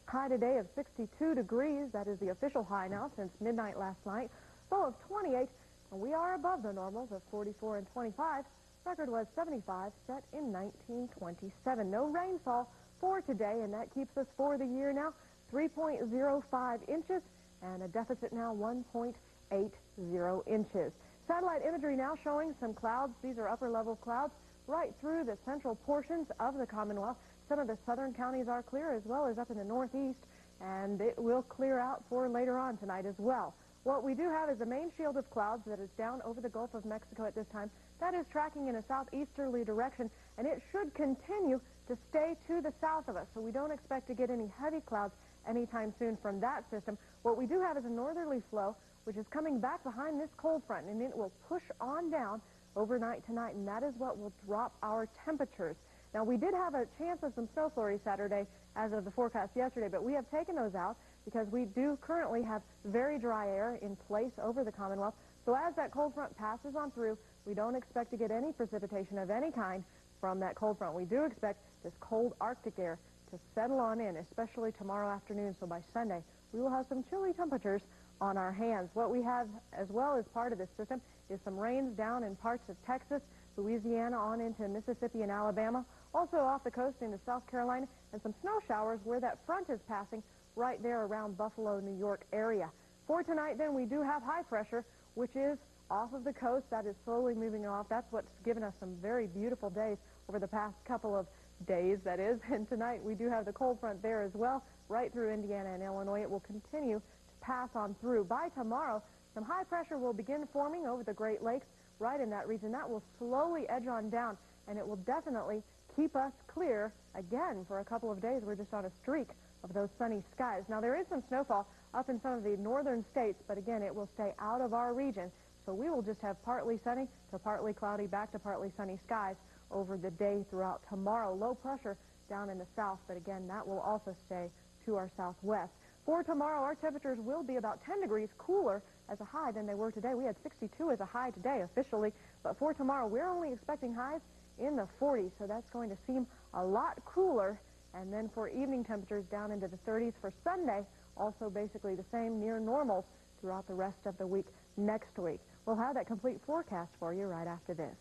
High today of 62 degrees. That is the official high now since midnight last night. Low of 28, and we are above the normals of 44 and 25. Record was 75, set in 1927. No rainfall for today, and that keeps us for the year now 3.05 inches, and a deficit now 1.80 inches. Satellite imagery now showing some clouds. These are upper-level clouds right through the central portions of the Commonwealth. Some of the southern counties are clear, as well as up in the northeast, and it will clear out for later on tonight as well. What we do have is a main shield of clouds that is down over the Gulf of Mexico at this time. That is tracking in a southeasterly direction, and it should continue to stay to the south of us. So we don't expect to get any heavy clouds anytime soon from that system. What we do have is a northerly flow, which is coming back behind this cold front, and it will push on down overnight tonight, and that is what will drop our temperatures. Now, we did have a chance of some snow flurries Saturday as of the forecast yesterday, but we have taken those out because we do currently have very dry air in place over the Commonwealth. So as that cold front passes on through, we don't expect to get any precipitation of any kind from that cold front. We do expect this cold Arctic air to settle on in, especially tomorrow afternoon. So by Sunday, we will have some chilly temperatures on our hands. What we have as well as part of this system is some rains down in parts of Texas, Louisiana, on into Mississippi and Alabama, also off the coast into South Carolina, and some snow showers where that front is passing right there around Buffalo, New York area. For tonight, then, we do have high pressure, which is off of the coast. That is slowly moving off. That's what's given us some very beautiful days over the past couple of days, that is. And tonight, we do have the cold front there as well, right through Indiana and Illinois. It will continue to pass on through. By tomorrow, some high pressure will begin forming over the Great Lakes right in that region. That will slowly edge on down, and it will definitely keep us clear again for a couple of days. We're just on a streak of those sunny skies. Now, there is some snowfall up in some of the northern states, but again, it will stay out of our region. So we will just have partly sunny to partly cloudy, back to partly sunny skies over the day throughout tomorrow. Low pressure down in the south, but again, that will also stay to our southwest. For tomorrow, our temperatures will be about 10 degrees cooler as a high than they were today. We had 62 as a high today officially, but for tomorrow, we're only expecting highs in the 40s, so that's going to seem a lot cooler And then for evening temperatures down into the 30s for Sunday, also basically the same, near normal throughout the rest of the week next week. We'll have that complete forecast for you right after this.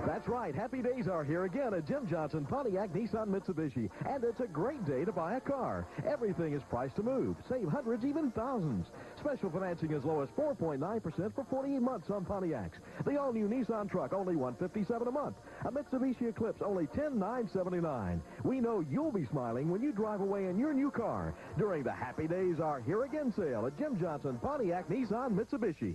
That's right. Happy days are here again at Jim Johnson Pontiac Nissan Mitsubishi. And it's a great day to buy a car. Everything is priced to move. Save hundreds, even thousands. Special financing as low as 4.9% for 48 months on Pontiacs. The all-new Nissan truck, only $157 a month. A Mitsubishi Eclipse, only $10,979. We know you'll be smiling when you drive away in your new car during the Happy Days Are Here Again sale at Jim Johnson Pontiac Nissan Mitsubishi.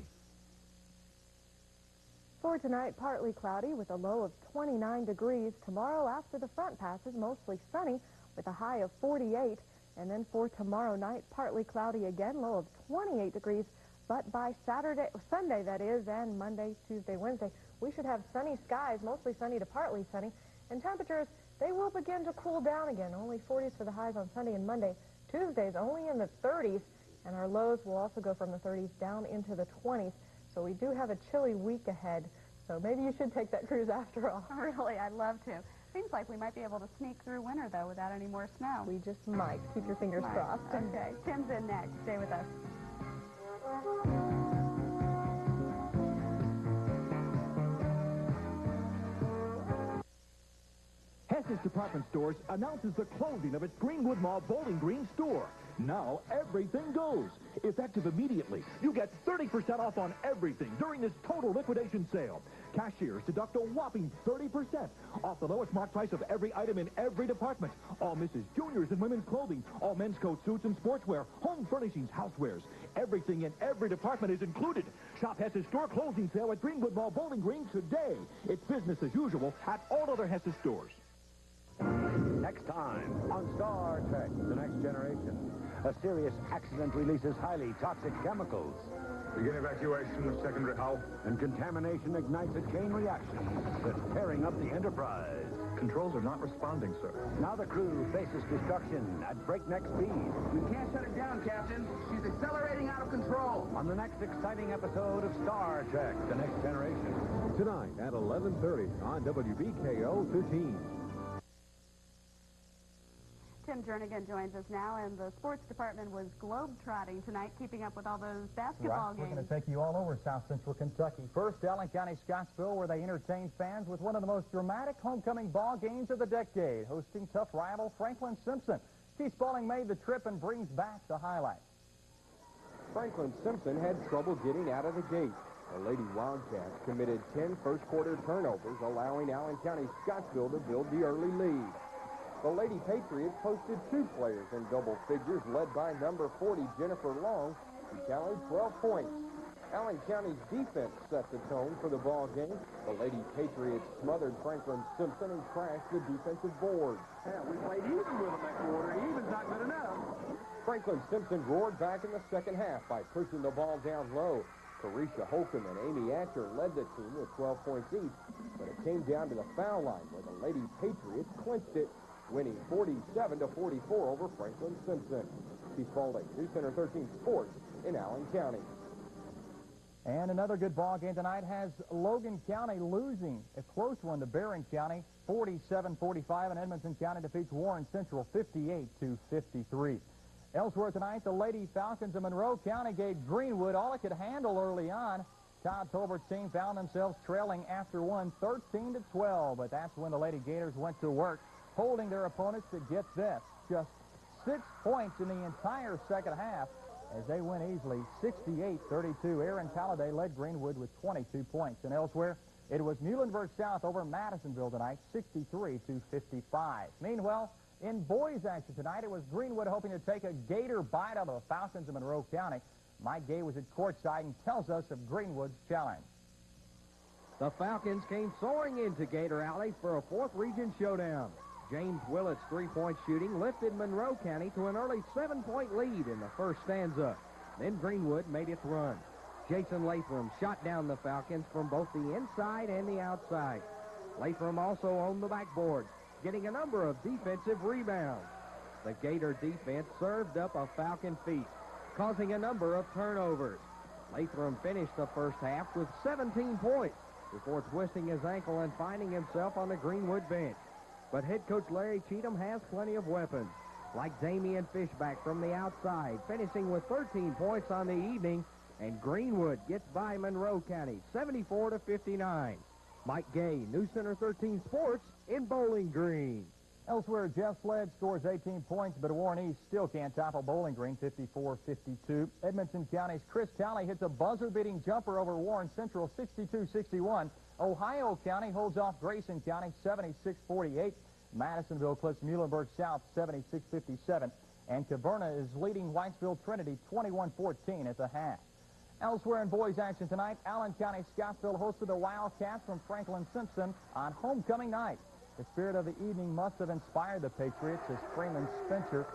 For tonight, partly cloudy with a low of 29 degrees. Tomorrow, after the front passes, mostly sunny with a high of 48. And then for tomorrow night, partly cloudy again, low of 28 degrees. But by Sunday, that is, and Monday, Tuesday, Wednesday, we should have sunny skies, mostly sunny to partly sunny. And temperatures, they will begin to cool down again. Only 40s for the highs on Sunday and Monday. Tuesday's only in the 30s, and our lows will also go from the 30s down into the 20s. So we do have a chilly week ahead. So maybe you should take that cruise after all. Really, I'd love to. Seems like we might be able to sneak through winter, though, without any more snow. We just might. Keep your fingers crossed. Okay. Tim's in next. Stay with us. Hess's Department Stores announces the closing of its Greenwood Mall Bowling Green store. Now everything goes. Effective immediately. You get 30% off on everything during this total liquidation sale. Cashiers deduct a whopping 30% off the lowest marked price of every item in every department. All Mrs. Juniors and women's clothing, all men's coats, suits, and sportswear, home furnishings, housewares. Everything in every department is included. Shop Hess's store closing sale at Greenwood Mall Bowling Green today. It's business as usual at all other Hess's stores. Next time on Star Trek, The Next Generation. A serious accident releases highly toxic chemicals. Begin evacuation of secondary hull. And contamination ignites a chain reaction that's tearing up the Enterprise. Controls are not responding, sir. Now the crew faces destruction at breakneck speed. We can't shut it down, Captain. She's accelerating out of control. On the next exciting episode of Star Trek, The Next Generation. Tonight at 11:30 on WBKO 13. Tim Jernigan joins us now, and the sports department was globe-trotting tonight, keeping up with all those basketball Right. We're games. going to take you all over South Central Kentucky. First, Allen County, Scottsville, where they entertained fans with one of the most dramatic homecoming ball games of the decade, hosting tough rival Franklin Simpson. Keith Spaulding made the trip and brings back the highlights. Franklin Simpson had trouble getting out of the gate. The Lady Wildcats committed 10 first-quarter turnovers, allowing Allen County Scottsville to build the early lead. The Lady Patriots posted 2 players in double figures, led by number 40, Jennifer Long, who tallied 12 points. Allen County's defense set the tone for the ball game. The Lady Patriots smothered Franklin Simpson and crashed the defensive board. Yeah, we played even with them that quarter. Even's not good enough. Franklin Simpson roared back in the second half by pushing the ball down low. Carisha Holcomb and Amy Atcher led the team with 12 points each, but it came down to the foul line where the Lady Patriots clinched it, winning 47-44 over Franklin Simpson. Keith Spaulding, News Center 13 Sports in Allen County. And another good ball game tonight has Logan County losing a close one to Barron County, 47-45, and Edmonton County defeats Warren Central 58-53. Elsewhere tonight, the Lady Falcons of Monroe County gave Greenwood all it could handle early on. Todd Tolbert's team found themselves trailing after one 13-12, but that's when the Lady Gators went to work, holding their opponents to, get this, just 6 points in the entire second half as they win easily 68-32. Aaron Talladay led Greenwood with 22 points. And elsewhere, it was Muhlenberg South over Madisonville tonight, 63-55. Meanwhile, in boys action tonight, it was Greenwood hoping to take a Gator bite out of the Falcons of Monroe County. Mike Gay was at courtside and tells us of Greenwood's challenge. The Falcons came soaring into Gator Alley for a 4th region showdown. James Willett's three-point shooting lifted Monroe County to an early 7-point lead in the first stanza. Then Greenwood made its run. Jason Latham shot down the Falcons from both the inside and the outside. Latham also owned the backboard, getting a number of defensive rebounds. The Gator defense served up a Falcon feast, causing a number of turnovers. Latham finished the first half with 17 points, before twisting his ankle and finding himself on the Greenwood bench. But head coach Larry Cheatham has plenty of weapons, like Damian Fishback from the outside, finishing with 13 points on the evening, and Greenwood gets by Monroe County 74-59. Mike Gay, News Center 13 Sports in Bowling Green. Elsewhere, Jeff Sledge scores 18 points, but Warren East still can't topple Bowling Green 54-52. Edmonson County's Chris Talley hits a buzzer-beating jumper over Warren Central 62-61. Ohio County holds off Grayson County 76-48. Madisonville clips Muhlenberg South 76-57. And Caverna is leading Whitesville Trinity 21-14 at the half. Elsewhere in boys action tonight, Allen County Scottsville hosted the Wildcats from Franklin Simpson on homecoming night. The spirit of the evening must have inspired the Patriots as Freeman Spencer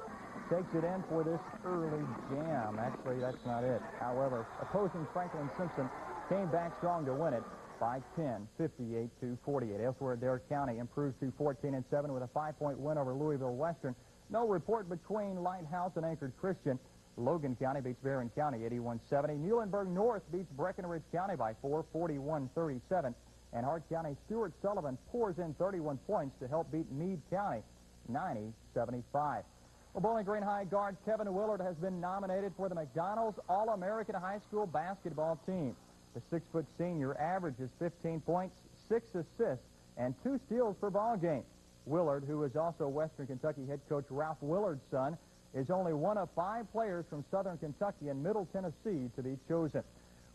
takes it in for this early jam. Actually, that's not it. However, opposing Franklin Simpson came back strong to win it by 10, 58-48. Elsewhere, Dare County improves to 14-7 with a 5-point win over Louisville Western. No report between Lighthouse and Anchored Christian. Logan County beats Barron County 81-70. Muhlenberg North beats Breckenridge County by 4, 41-37. And Hart County Stuart Sullivan pours in 31 points to help beat Meade County 90-75. Well, Bowling Green High guard Kevin Willard has been nominated for the McDonald's All-American High School basketball team. The 6-foot senior averages 15 points, 6 assists, and 2 steals per ball game. Willard, who is also Western Kentucky head coach Ralph Willard's son, is only one of 5 players from Southern Kentucky and Middle Tennessee to be chosen.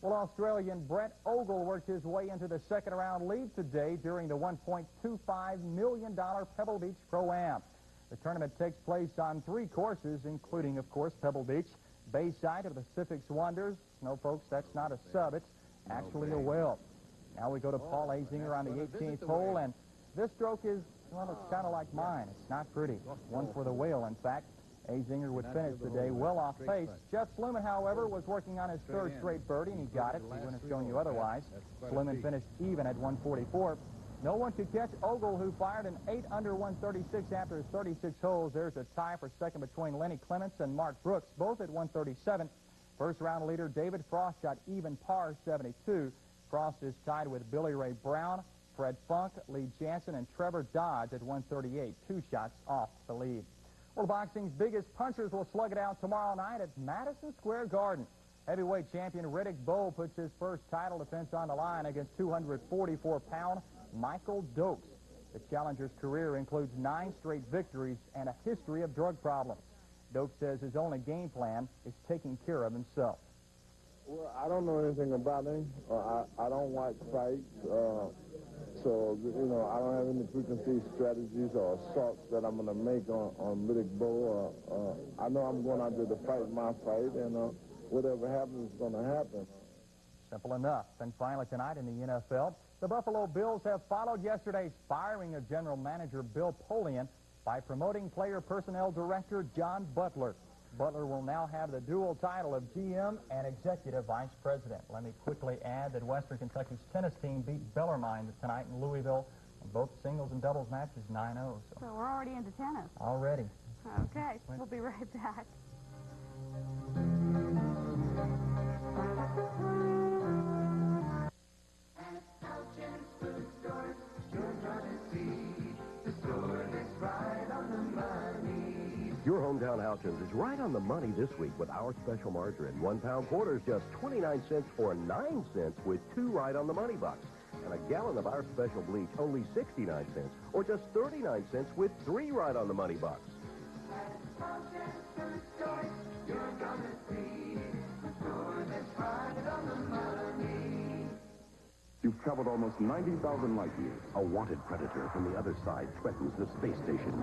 Well, Australian Brett Ogle worked his way into the second-round lead today during the $1.25 million Pebble Beach Pro-Am. The tournament takes place on 3 courses, including, of course, Pebble Beach, Bayside of the Pacific's Wonders. No, folks, that's not a sub. It's actually a well. Now we go to Paul Azinger on the 18th hole, and this stroke is, well, it's kind of like mine. It's not pretty. One for the whale, in fact. Azinger would finish the day well off pace. Jeff Sluman, however, was working on his 3rd straight birdie, and he got it. He wouldn't have shown you otherwise. Sluman finished even at 144. No one could catch Ogle, who fired an 8 under 136 after his 36 holes. There's a tie for second between Lenny Clements and Mark Brooks, both at 137. First-round leader David Frost shot even par 72. Frost is tied with Billy Ray Brown, Fred Funk, Lee Jansen, and Trevor Dodge at 138, 2 shots off the lead. Well, boxing's biggest punchers will slug it out tomorrow night at Madison Square Garden. Heavyweight champion Riddick Bowe puts his first title defense on the line against 244-pound Michael Dokes. The challenger's career includes 9 straight victories and a history of drug problems. Dokes says his only game plan is taking care of himself. Well, I don't know anything about him. I don't watch fights. So, you know, I don't have any preconceived strategies or assaults that I'm going to make on Riddick Bowe. I know I'm going out there to fight my fight, and whatever happens is going to happen. Simple enough. And finally tonight in the NFL, the Buffalo Bills have followed yesterday's firing of general manager Bill Polian by promoting player personnel director John Butler. Butler will now have the dual title of GM and executive vice president. Let me quickly add that Western Kentucky's tennis team beat Bellarmine tonight in Louisville in both singles and doubles matches 9-0. So we're already into tennis. Already. Okay, we'll be right back. Your hometown Houchins is right on the money this week with our special margarine. 1-pound quarters just 29 cents or 9 cents with 2 right on the money bucks. And a gallon of our special bleach only 69 cents or just 39 cents with 3 right on the money bucks. You've traveled almost 90,000 light years. A wanted predator from the other side threatens the space station.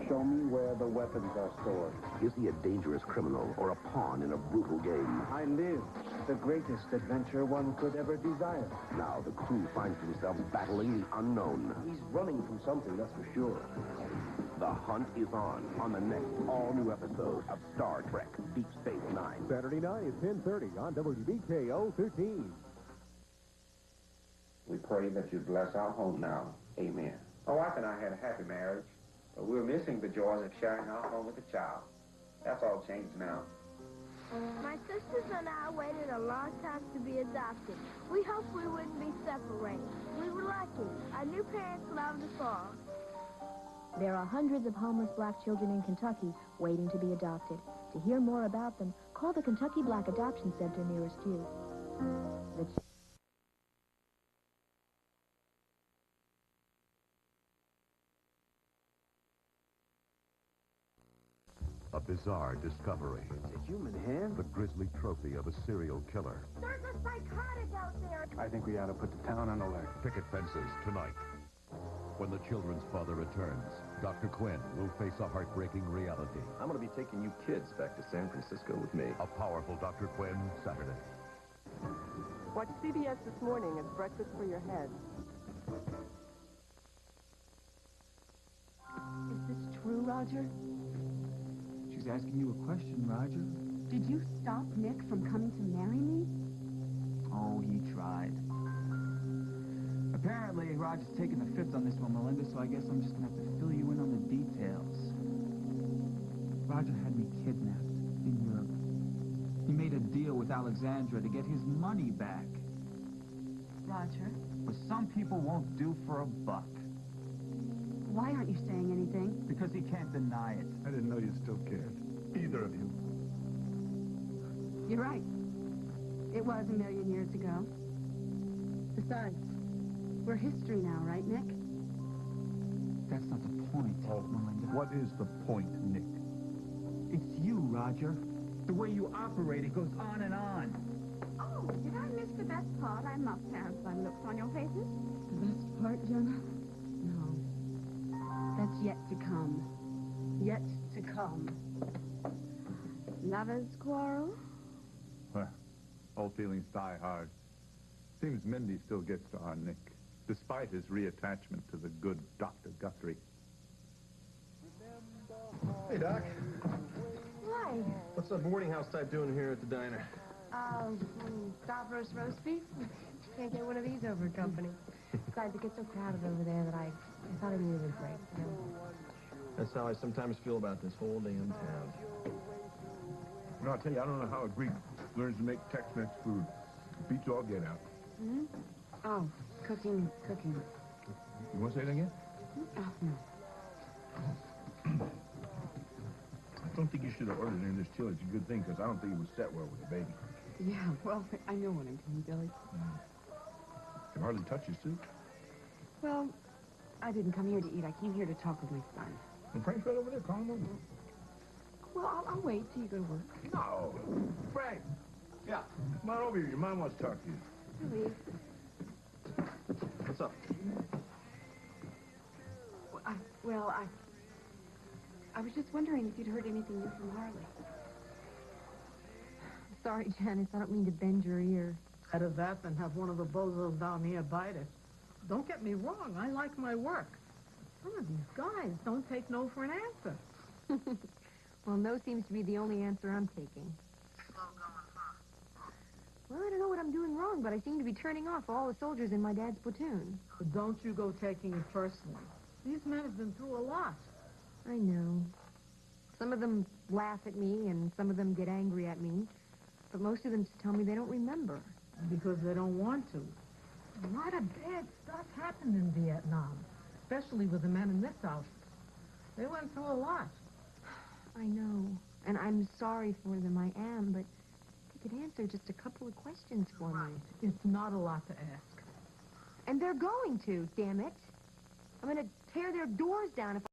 Show me where the weapons are stored. Is he a dangerous criminal or a pawn in a brutal game? I live the greatest adventure one could ever desire. Now the crew finds themselves battling the unknown. He's running from something, that's for sure. The hunt is on the next all-new episode of Star Trek Deep Space Nine. Saturday night at 10:30 on WBKO 13. We pray that you bless our home now. Amen. My wife and I had a happy marriage, but we're missing the joys of sharing our home with a child. That's all changed now. My sisters and I waited a long time to be adopted. We hoped we wouldn't be separated. We were lucky. Our new parents loved us all. There are hundreds of homeless black children in Kentucky waiting to be adopted. To hear more about them, call the Kentucky Black Adoption Center nearest you. A bizarre discovery. It's a human hand. The grisly trophy of a serial killer. There's a psychotic out there. I think we ought to put the town on alert. Picket fences tonight. When the children's father returns, Dr. Quinn will face a heartbreaking reality. I'm going to be taking you kids back to San Francisco with me. A powerful Dr. Quinn, Saturday. Watch CBS this morning as Breakfast for Your Head. Is this true, Roger? She's asking you a question, Roger. Did you stop Nick from coming to marry me? Oh, he tried. Apparently, Roger's taking the fifth on this one, Melinda, so I guess I'm just going to have to fill you in on the details. Roger had me kidnapped in Europe. He made a deal with Alexandra to get his money back. Roger? What some people won't do for a buck. Why aren't you saying anything? Because he can't deny it. I didn't know you still cared. Either of you. You're right. It was a million years ago. Besides, we're history now, right, Nick? That's not the point, Melinda. What is the point, Nick? It's you, Roger. The way you operate, it goes on and on. Oh, did I miss the best part? I must have some looks on your faces. The best part, Jenna? No. That's yet to come. Yet to come. Lovers quarrel? Well, old feelings die hard. Seems Mindy still gets to our Nick, despite his reattachment to the good Dr. Guthrie. Hey, Doc. Hi. What's the boarding house type doing here at the diner? Stavros roast beef. Can't get one of these over company. Besides, it gets so crowded over there that I thought I needed a break. You know? That's how I sometimes feel about this whole damn town. You know, I'll tell you, I don't know how a Greek learns to make Tex-Mex food. Beats all get out. Hmm? Oh, cooking. You want to say it again? Oh, no. I don't think you should have ordered any of this chili. It's a good thing, because I don't think it would set well with the baby. Yeah, well, I know what I'm doing, Billy. Can hardly touch his soup. Well, I didn't come here to eat. I came here to talk with my son. And Frank's right over there. Call him over. Well, I'll wait till you go to work. No. Frank. Yeah. Come on over here. Your mom wants to talk to you. Billy. What's up? Well, I was just wondering if you'd heard anything new from Harley. Sorry, Janice, I don't mean to bend your ear. Better that than have one of the bozos down here bite it. Don't get me wrong, I like my work. Some of these guys don't take no for an answer. Well, no seems to be the only answer I'm taking. Well, I don't know what I'm doing wrong, but I seem to be turning off all the soldiers in my dad's platoon. But don't you go taking it personally. These men have been through a lot. I know. Some of them laugh at me, and some of them get angry at me. But most of them just tell me they don't remember. Because they don't want to. A lot of bad stuff happened in Vietnam, especially with the men in this house. They went through a lot. I know. And I'm sorry for them, I am, but they could answer just a couple of questions for me. It's not a lot to ask. And they're going to, damn it. I'm going to tear their doors down if